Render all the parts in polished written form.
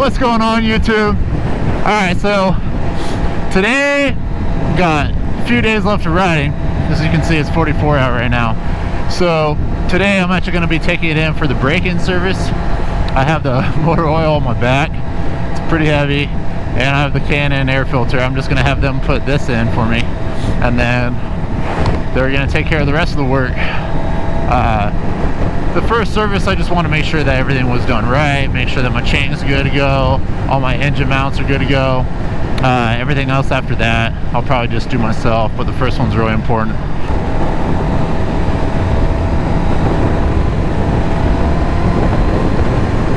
What's going on, YouTube? Alright, so today got a few days left of riding. As you can see, it's 44 out right now. So today I'm actually going to be taking it in for the break-in service. I have the motor oil on my back. It's pretty heavy, and I have the Canon air filter. I'm just going to have them put this in for me, and then they're going to take care of the rest of the work. The first service, I just want to make sure that everything was done right, make sure that my chain's good to go, all my engine mounts are good to go. Everything else after that, I'll probably just do myself, but the first one's really important.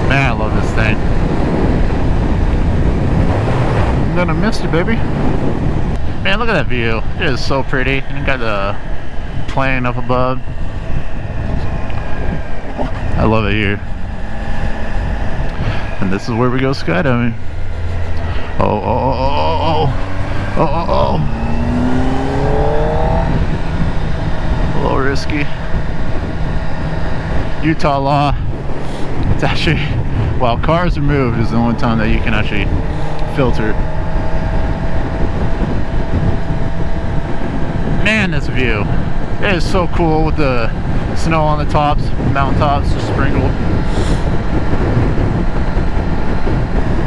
Man, I love this thing. And then I missed it, baby. Man, look at that view. It is so pretty. And you got the plane up above. I love it here. And this is where we go skydiving. Oh, oh, oh, oh, oh, oh, oh, oh. A little risky. Utah law. It's actually, while cars are moved, is the only time that you can actually filter. Man, this view. It is so cool with the snow on the tops, mountain tops just sprinkled.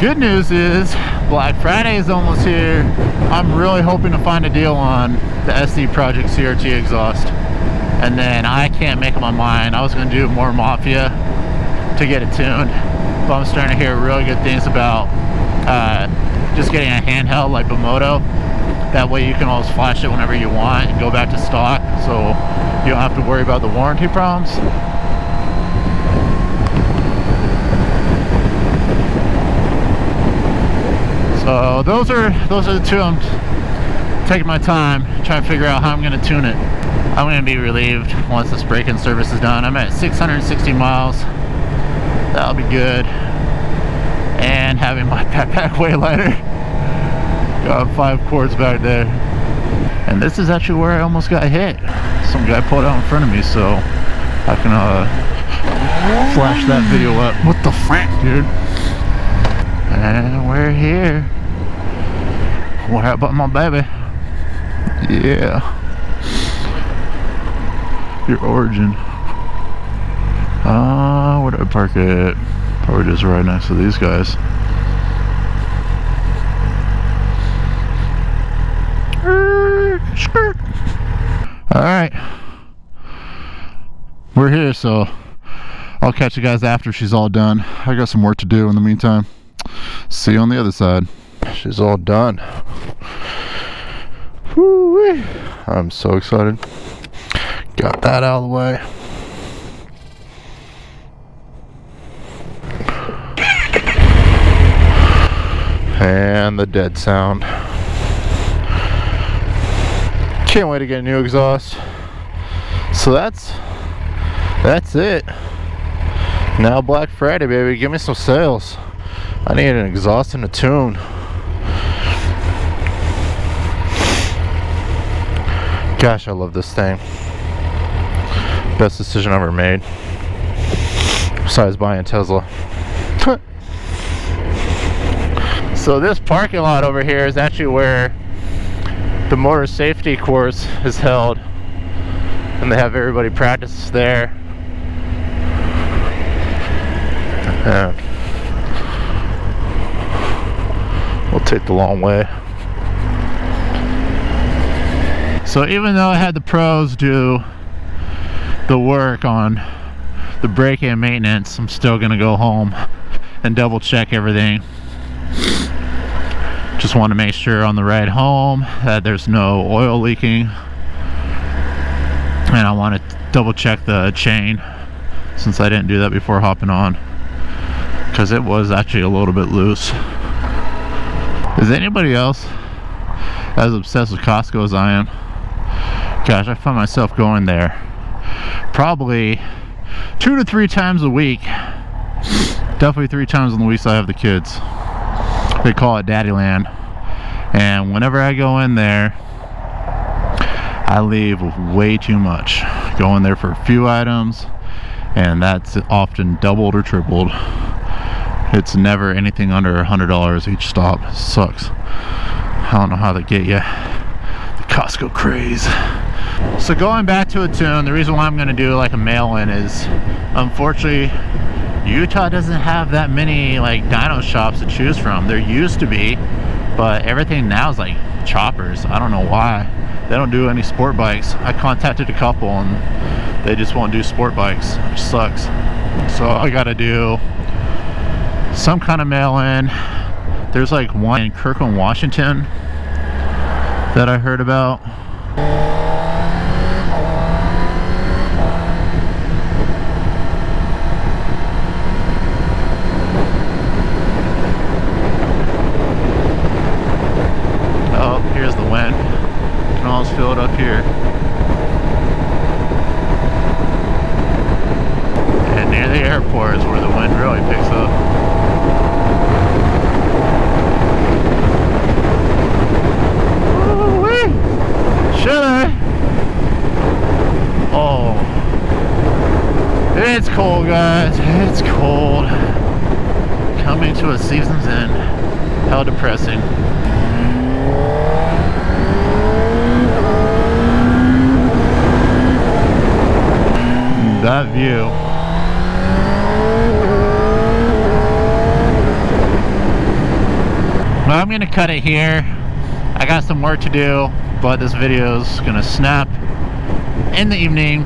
Good news is Black Friday is almost here. I'm really hoping to find a deal on the SD Project CRT exhaust. And then I can't make up my mind. I was going to do more Mafia to get it tuned, but I'm starting to hear really good things about just getting a handheld like the Moto. That way you can always flash it whenever you want and go back to stock, so you don't have to worry about the warranty problems. So those are the two. I'm taking my time trying to figure out how I'm going to tune it. I'm going to be relieved once this break-in service is done. I'm at 660 miles. That'll be good. And having my backpack way lighter. Got 5 cords back there. And this is actually where I almost got hit. Some guy pulled out in front of me, so I can flash that video up. What the frick, dude? And we're here. What about my baby? Yeah. Your origin. Where do I park it? Probably just right next to these guys. Alright, we're here, so I'll catch you guys after she's all done. I got some work to do in the meantime. See you on the other side. She's all done. Woo-wee. I'm so excited. Got that out of the way. And the dead sound. Can't wait to get a new exhaust. So that's it. Now Black Friday, baby. Give me some sales. I need an exhaust and a tune. Gosh, I love this thing. Best decision I ever made. Besides buying a Tesla. So this parking lot over here is actually where the motor safety course is held, and they have everybody practice there. We'll take the long way. So even though I had the pros do the work on the break-in maintenance, I'm still gonna go home and double check everything. Just want to make sure on the ride home that there's no oil leaking, and I want to double check the chain since I didn't do that before hopping on, because it was actually a little bit loose. Is anybody else as obsessed with Costco as I am? Gosh, I find myself going there probably 2 to 3 times a week. Definitely 3 times in the weeks I have the kids. They call it Daddyland, and whenever I go in there, I leave with way too much. Go in there for a few items, and that's often doubled or tripled. It's never anything under $100 each stop. Sucks. I don't know how they get you. The Costco craze. So going back to a tune, the reason why I'm going to do like a mail-in is, unfortunately, Utah doesn't have that many like dyno shops to choose from. There used to be, but everything now is like choppers. I don't know why. They don't do any sport bikes. I contacted a couple and they just won't do sport bikes, which sucks. So I gotta do some kind of mail-in. There's like one in Kirkland, Washington that I heard about. Oh, here's the wind. You can almost feel it up here. And near the airport is where the wind really picks up. Should I? Oh, it's cold, guys. It's cold. Coming to a season's end. How depressing. That view. Well, I'm gonna cut it here. I got some work to do, but this video is gonna snap in the evening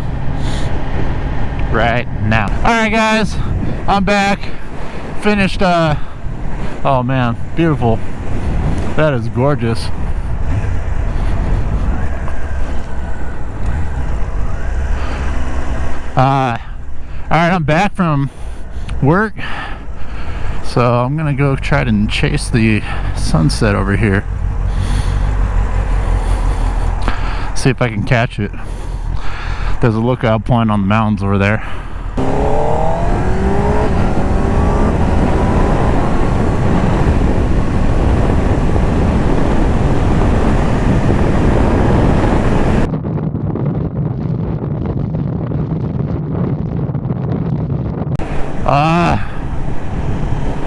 right now. Alright guys, I'm back. Finished, oh man, beautiful. That is gorgeous. Alright, I'm back from work, so I'm gonna go try to chase the sunset over here. See if I can catch it. There's a lookout point on the mountains over there.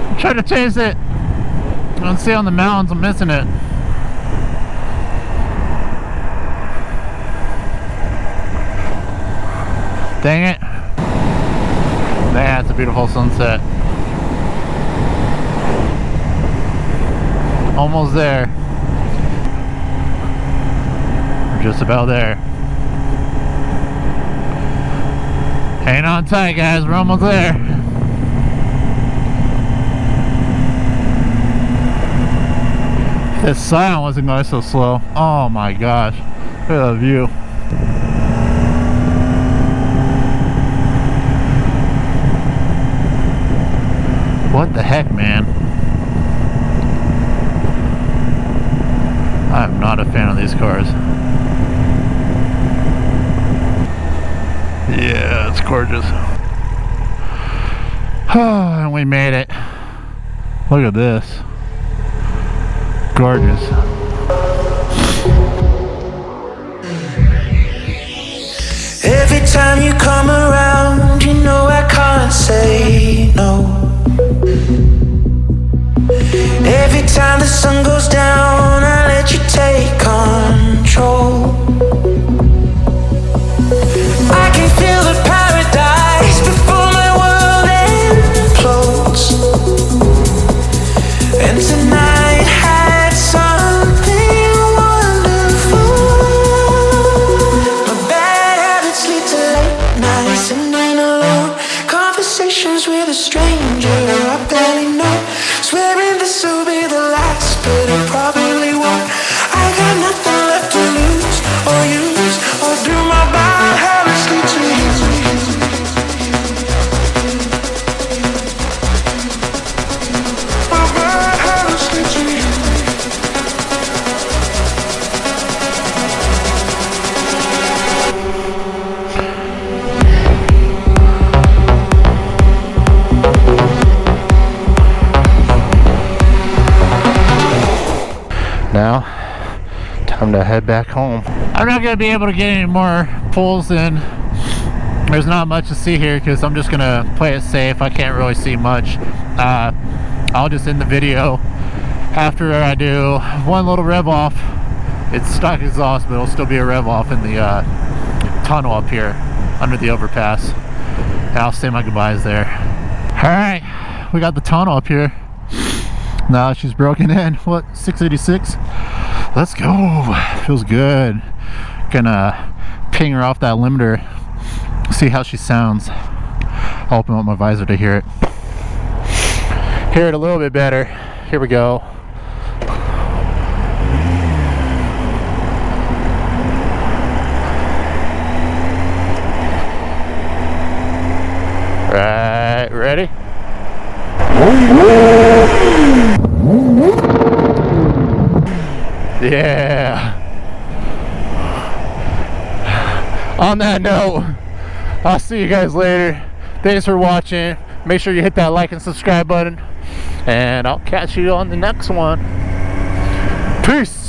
I'm trying to chase it. I don't see on the mountains, I'm missing it. Dang it. That's a beautiful sunset. Almost there. We're just about there. Hang on tight, guys. We're almost there. This silent wasn't going so slow. Oh my gosh. Look at the view. What the heck, man? I'm not a fan of these cars. Yeah, it's gorgeous. Oh, and we made it. Look at this. Gorgeous. Every time you come around, you know I can't say no. Every time the sun goes down, I let you take control. I can feel the paradise before my world implodes. And tonight had something wonderful. My bad habits lead to late nights and night alone. Conversations with a stranger I barely know. Swearing this will be the last, but it probably won't. I got nothing left to lose or use, or do my bad habits lead to you? My bad habits lead to you. Now, time to head back home. I'm not gonna be able to get any more pulls in. There's not much to see here because I'm just gonna play it safe. I can't really see much. I'll just end the video after I do one little rev off. It's stock exhaust, but it'll still be a rev off in the tunnel up here under the overpass. And I'll say my goodbyes there. Alright, we got the tunnel up here. Now she's broken in. What, 686? Let's go. Feels good. Gonna ping her off that limiter, see how she sounds. I'll open up my visor to hear it. Hear it a little bit better. Here we go. Right, ready? Yeah. On that note, I'll see you guys later. Thanks for watching. Make sure you hit that like and subscribe button, and I'll catch you on the next one. Peace.